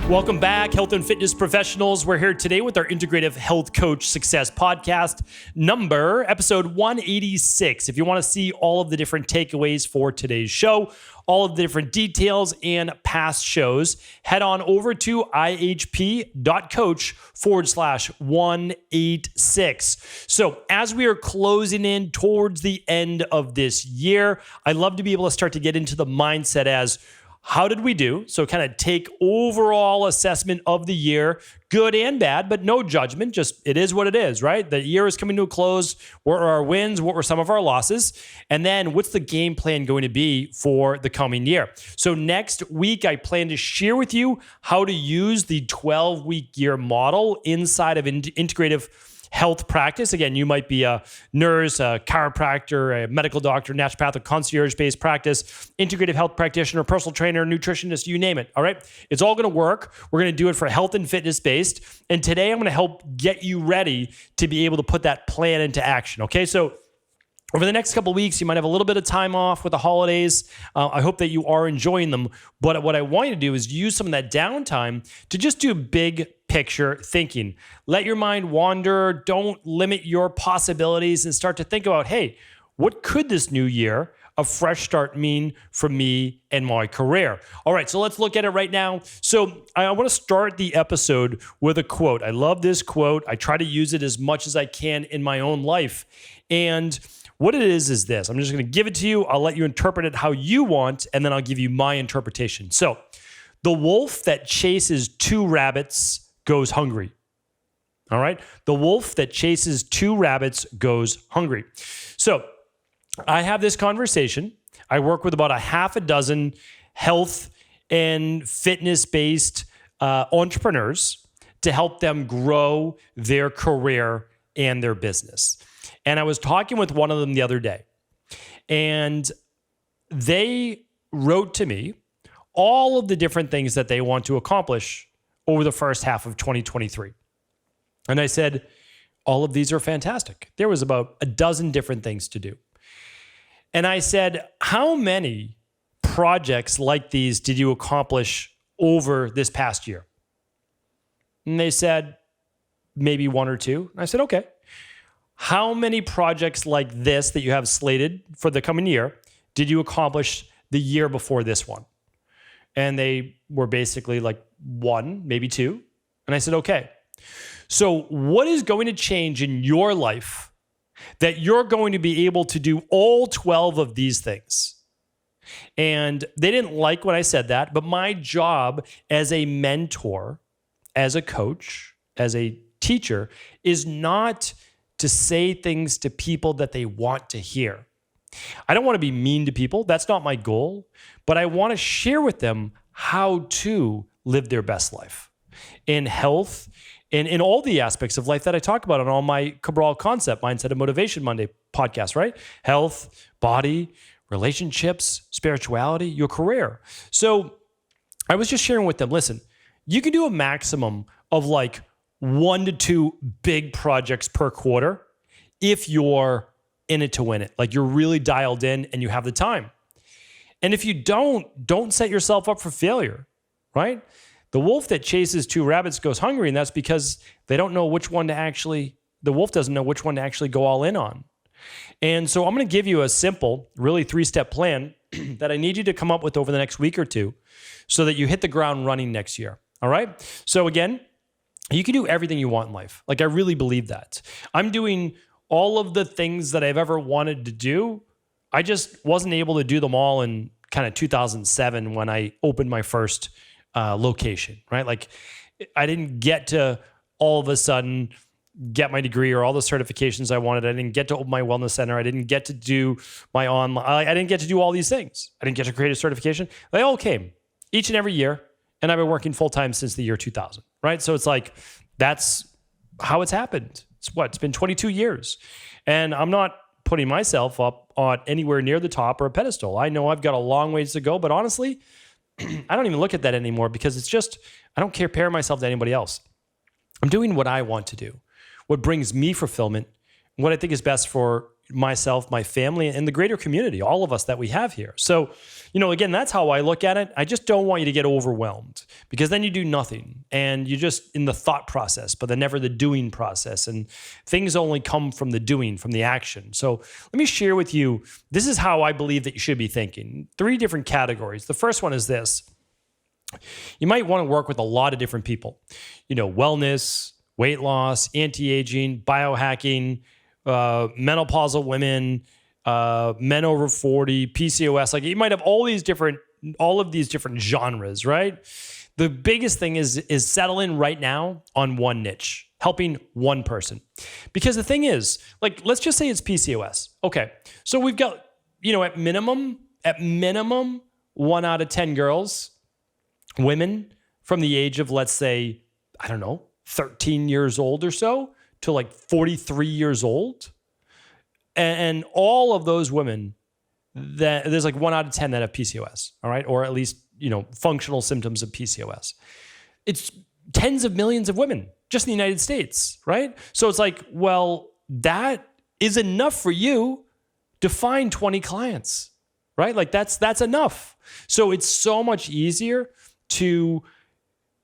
Welcome back, health and fitness professionals. We're here today with our Integrative Health Coach Success Podcast episode 186. If you want to see all of the different takeaways for today's show, all of the different details and past shows, head on over to ihp.coach/186. So as we are closing in towards the end of this year, I'd love to be able to start to get into the mindset as how did we do? So kind of take overall assessment of the year, good and bad, but no judgment. Just it is what it is, right? The year is coming to a close. What were our wins? What were some of our losses? And then what's the game plan going to be for the coming year? So next week, I plan to share with you how to use the 12-week year model inside of integrative health practice. Again, you might be a nurse, a chiropractor, a medical doctor, naturopathic, concierge-based practice, integrative health practitioner, personal trainer, nutritionist, you name it. All right. It's all going to work. We're going to do it for health and fitness based. And today I'm going to help get you ready to be able to put that plan into action. Okay. So over the next couple of weeks, you might have a little bit of time off with the holidays. I hope that you are enjoying them. But what I want you to do is use some of that downtime to just do big picture thinking. Let your mind wander. Don't limit your possibilities and start to think about, hey, what could this new year, a fresh start, mean for me and my career? All right, so let's look at it right now. So I want to start the episode with a quote. I love this quote. I try to use it as much as I can in my own life. And what it is this. I'm just going to give it to you. I'll let you interpret it how you want, and then I'll give you my interpretation. So, the wolf that chases two rabbits goes hungry. All right? The wolf that chases two rabbits goes hungry. So, I have this conversation. I work with about a half a dozen health and fitness-based entrepreneurs to help them grow their career and their business. And I was talking with one of them the other day, and they wrote to me all of the different things that they want to accomplish over the first half of 2023. And I said, all of these are fantastic. There was about a dozen different things to do. And I said, how many projects like these did you accomplish over this past year? And they said, maybe one or two. And I said, okay. How many projects like this that you have slated for the coming year did you accomplish the year before this one? And they were basically like one, maybe two. And I said, okay. So what is going to change in your life that you're going to be able to do all 12 of these things? And they didn't like when I said that, but my job as a mentor, as a coach, as a teacher is not to say things to people that they want to hear. I don't want to be mean to people. That's not my goal. But I want to share with them how to live their best life in health and in all the aspects of life that I talk about on all my Cabral Concept, Mindset and Motivation Monday podcast, right? Health, body, relationships, spirituality, your career. So I was just sharing with them, listen, you can do a maximum of like 1 to 2 big projects per quarter if you're in it to win it. Like you're really dialed in and you have the time. And if you don't set yourself up for failure, right? The wolf that chases two rabbits goes hungry, and that's because they don't know which one to actually, the wolf doesn't know which one to actually go all in on. And so I'm going to give you a simple, really 3-step plan that I need you to come up with over the next week or two so that you hit the ground running next year. All right? So again, you can do everything you want in life. Like I really believe that. I'm doing all of the things that I've ever wanted to do. I just wasn't able to do them all in kind of 2007 when I opened my first location, right? Like I didn't get to all of a sudden get my degree or all the certifications I wanted. I didn't get to open my wellness center. I didn't get to do my online. I didn't get to do all these things. I didn't get to create a certification. They all came each and every year. And I've been working full-time since the year 2000, right? So it's like, that's how it's happened. It's been 22 years. And I'm not putting myself up on anywhere near the top or a pedestal. I know I've got a long ways to go, but honestly, I don't even look at that anymore because it's just, I don't compare myself to anybody else. I'm doing what I want to do, what brings me fulfillment, what I think is best for myself, my family, and the greater community, all of us that we have here. So, again, that's how I look at it. I just don't want you to get overwhelmed, because then you do nothing and you're just in the thought process, but then never the doing process. And things only come from the doing, from the action. So let me share with you, this is how I believe that you should be thinking. 3 different categories. The first one is this. You might want to work with a lot of different people, wellness, weight loss, anti-aging, biohacking, menopausal women, men over 40, PCOS. Like, you might have all of these different genres, right? The biggest thing is settle in right now on one niche, helping one person. Because the thing is, like, let's just say it's PCOS. Okay. So we've got, at minimum, 1 out of 10 girls, women from the age of, let's say, 13 years old or so to like 43 years old. And all of those women, that there's like 1 out of 10 that have PCOS, all right? Or at least, functional symptoms of PCOS. It's tens of millions of women just in the United States, right? So it's like, well, that is enough for you to find 20 clients, right? Like that's enough. So it's so much easier to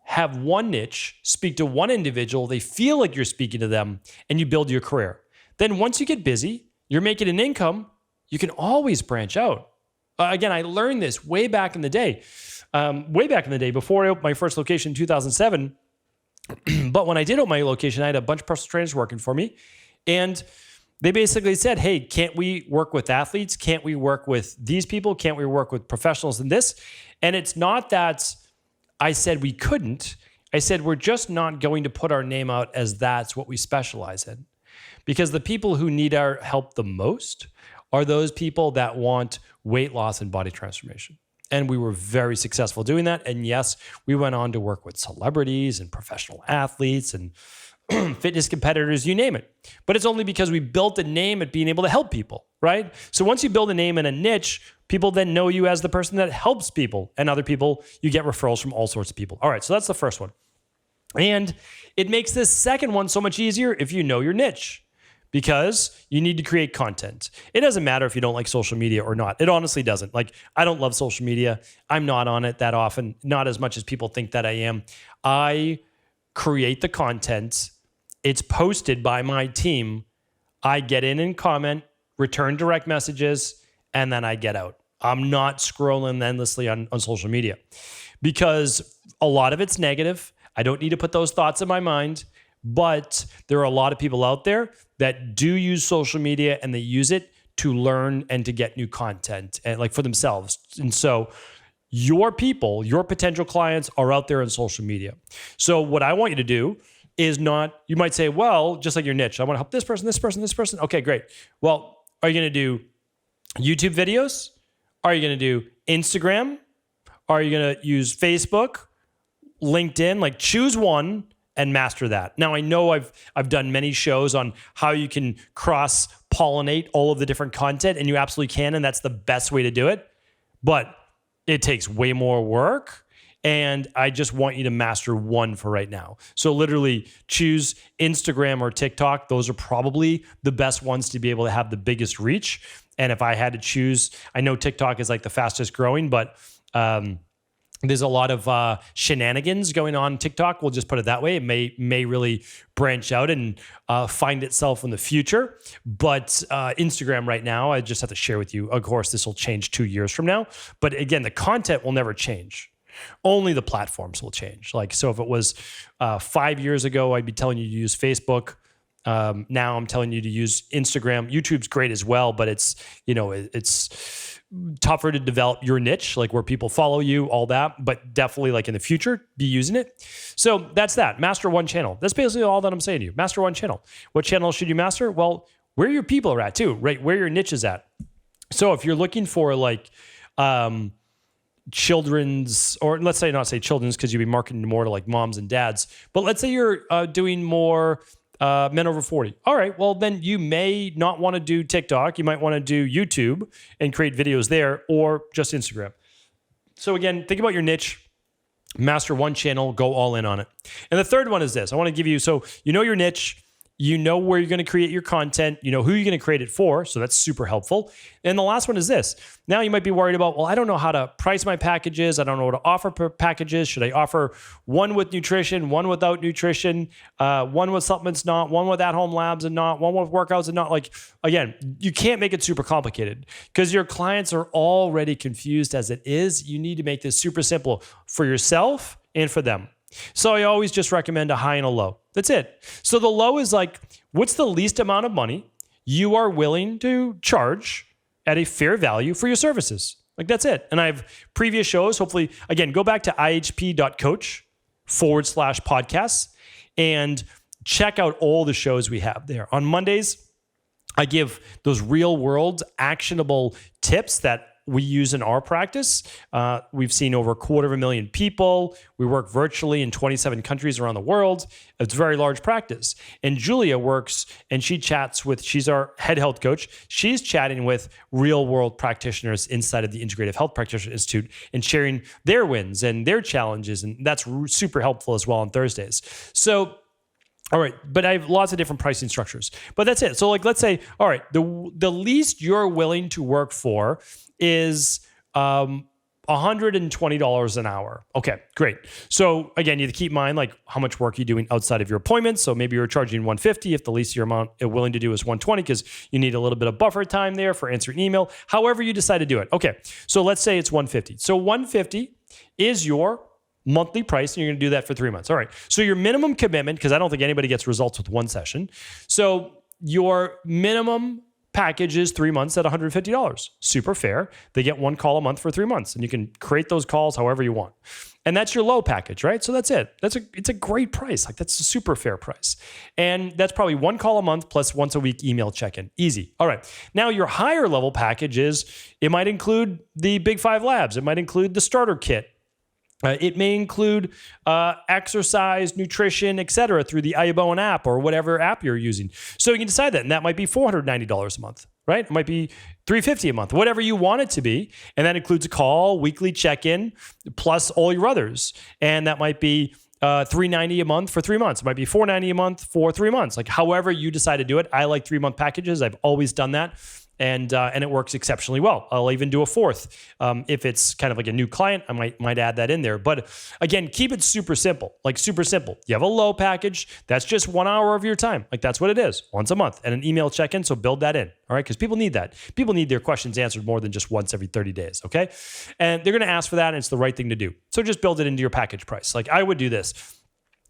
have one niche, speak to one individual, they feel like you're speaking to them, and you build your career. Then once you get busy, you're making an income, you can always branch out. Again, I learned this way back in the day. Before I opened my first location in 2007. But when I did open my location, I had a bunch of personal trainers working for me. And they basically said, hey, can't we work with athletes? Can't we work with these people? Can't we work with professionals in this? And it's not that I said we couldn't. I said, we're just not going to put our name out as that's what we specialize in. Because the people who need our help the most are those people that want weight loss and body transformation. And we were very successful doing that. And yes, we went on to work with celebrities and professional athletes and fitness competitors, you name it. But it's only because we built a name at being able to help people, right? So once you build a name and a niche, people then know you as the person that helps people, and other people, you get referrals from all sorts of people. All right, so that's the first one. And it makes this second one so much easier if you know your niche, because you need to create content. It doesn't matter if you don't like social media or not. It honestly doesn't. Like, I don't love social media. I'm not on it that often, not as much as people think that I am. I create the content. It's posted by my team. I get in and comment, return direct messages, and then I get out. I'm not scrolling endlessly on social media because a lot of it's negative. I don't need to put those thoughts in my mind, but there are a lot of people out there that do use social media, and they use it to learn and to get new content, and like for themselves. And so your people, your potential clients are out there on social media. So what I want you to do is not, you might say, well, just like your niche, I want to help this person, this person, this person. Okay, great. Well, are you going to do YouTube videos? Are you going to do Instagram? Are you going to use Facebook, LinkedIn? Like, choose one and master that. Now, I know I've done many shows on how you can cross-pollinate all of the different content, and you absolutely can, and that's the best way to do it. But it takes way more work, and I just want you to master one for right now. So literally choose Instagram or TikTok. Those are probably the best ones to be able to have the biggest reach. And if I had to choose, I know TikTok is like the fastest growing, but there's a lot of shenanigans going on TikTok. We'll just put it that way. It may really branch out and find itself in the future. But Instagram right now, I just have to share with you. Of course, this will change 2 years from now. But again, the content will never change. Only the platforms will change. Like, so if it was 5 years ago, I'd be telling you to use Facebook. Now I'm telling you to use Instagram. YouTube's great as well, but it's tougher to develop your niche, like where people follow you, all that, but definitely like in the future, be using it. So that's that. Master one channel. That's basically all that I'm saying to you. Master one channel. What channel should you master? Well, where your people are at too, right? Where your niche is at. So if you're looking for like children's, or let's say not say children's because you'd be marketing more to like moms and dads, but let's say you're doing more men over 40. All right, well, then you may not want to do TikTok. You might want to do YouTube and create videos there, or just Instagram. So again, think about your niche, master one channel, go all in on it. And the third one is this. I want to give you, so you know your niche, You know where you're going to create your content. You know who you're going to create it for. So that's super helpful. And the last one is this. Now you might be worried about, well, I don't know how to price my packages. I don't know what to offer per packages. Should I offer one with nutrition, one without nutrition, one with supplements, not, one with at-home labs and not, one with workouts and not? Like, again, you can't make it super complicated because your clients are already confused as it is. You need to make this super simple for yourself and for them. So I always just recommend a high and a low. That's it. So the low is like, what's the least amount of money you are willing to charge at a fair value for your services? Like, that's it. And I have previous shows. Hopefully, again, go back to ihp.coach/podcasts and check out all the shows we have there. On Mondays, I give those real world actionable tips that we use in our practice. We've seen over 250,000 people. We work virtually in 27 countries around the world. It's a very large practice. And Julia works and she chats with, she's our head health coach. She's chatting with real world practitioners inside of the Integrative Health Practitioner Institute and sharing their wins and their challenges. And that's super helpful as well on Thursdays. So, all right, but I have lots of different pricing structures. But that's it. So like, let's say, all right, the least you're willing to work for is $120 an hour. Okay, great. So again, you have to keep in mind like how much work you're doing outside of your appointments. So maybe you're charging $150 if the least you're willing to do is $120 because you need a little bit of buffer time there for answering email. However you decide to do it. Okay, so let's say it's $150. So $150 is your monthly price, and you're going to do that for 3 months. All right. So your minimum commitment, because I don't think anybody gets results with one session. So your minimum package is 3 months at $150. Super fair. They get one call a month for 3 months, and you can create those calls however you want. And that's your low package, right? So that's it. It's a great price. Like, that's a super fair price. And that's probably one call a month plus once a week email check-in. Easy. All right. Now your higher level package it might include the Big 5 labs. It might include the starter kit. It may include exercise, nutrition, etc. through the iBone app or whatever app you're using. So you can decide that, and that might be $490 a month, right? It might be $350 a month, whatever you want it to be, and that includes a call, weekly check-in, plus all your others, and that might be $390 a month for 3 months. It might be $490 a month for 3 months. Like, however you decide to do it. I like 3-month packages. I've always done that. And it works exceptionally well. I'll even do a fourth. If it's kind of like a new client, I might add that in there. But again, keep it super simple, like super simple. You have a low package. That's just 1 hour of your time. Like, that's what it is, once a month, and an email check-in. So build that in, all right? Because people need that. People need their questions answered more than just once every 30 days, okay? And they're going to ask for that, and it's the right thing to do. So just build it into your package price. Like, I would do this.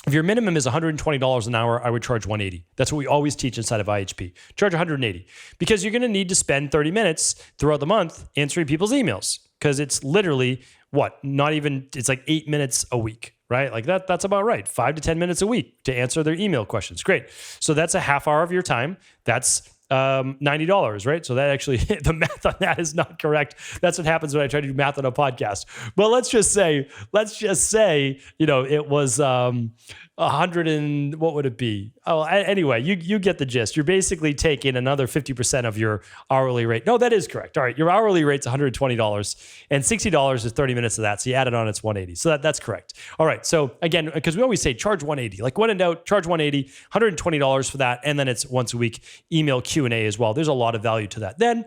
If your minimum is $120 an hour, I would charge $180. That's what we always teach inside of IHP. Charge $180 because you're going to need to spend 30 minutes throughout the month answering people's emails, because it's literally it's like 8 minutes a week, right? Like that's about right. 5 to 10 minutes a week to answer their email questions. Great. So that's a half hour of your time. That's $90, right? So that actually, the math on that is not correct. That's what happens when I try to do math on a podcast. But let's just say, it was 100 and what would it be? Oh, anyway, you get the gist. You're basically taking another 50% of your hourly rate. No, that is correct. All right, your hourly rate's $120 and $60 is 30 minutes of that. So you add it on, it's $180. So that's correct. All right. So again, because we always say charge $180, like when in doubt, charge $180, $120 for that. And then it's once a week email Q&A as well. There's a lot of value to that. Then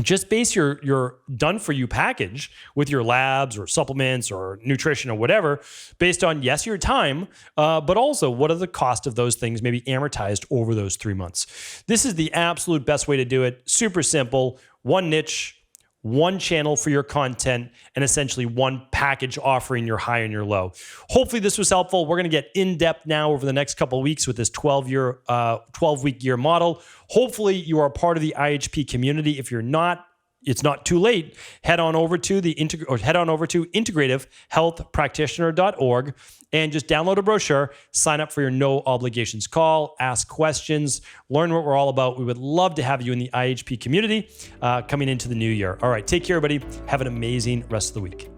just base your done for you package with your labs or supplements or nutrition or whatever based on, yes, your time, but also what are the cost of those things maybe amortized over those 3 months. This is the absolute best way to do it. Super simple, one niche, one channel for your content, and essentially one package offering your high and your low. Hopefully this was helpful. We're going to get in depth now over the next couple of weeks with this 12-week year model. Hopefully you are a part of the IHP community. If you're not, it's not too late. Head on over to integrativehealthpractitioner.org and just download a brochure, sign up for your no obligations call, ask questions, learn what we're all about. We would love to have you in the IHP community coming into the new year. All right, take care, everybody. Have an amazing rest of the week.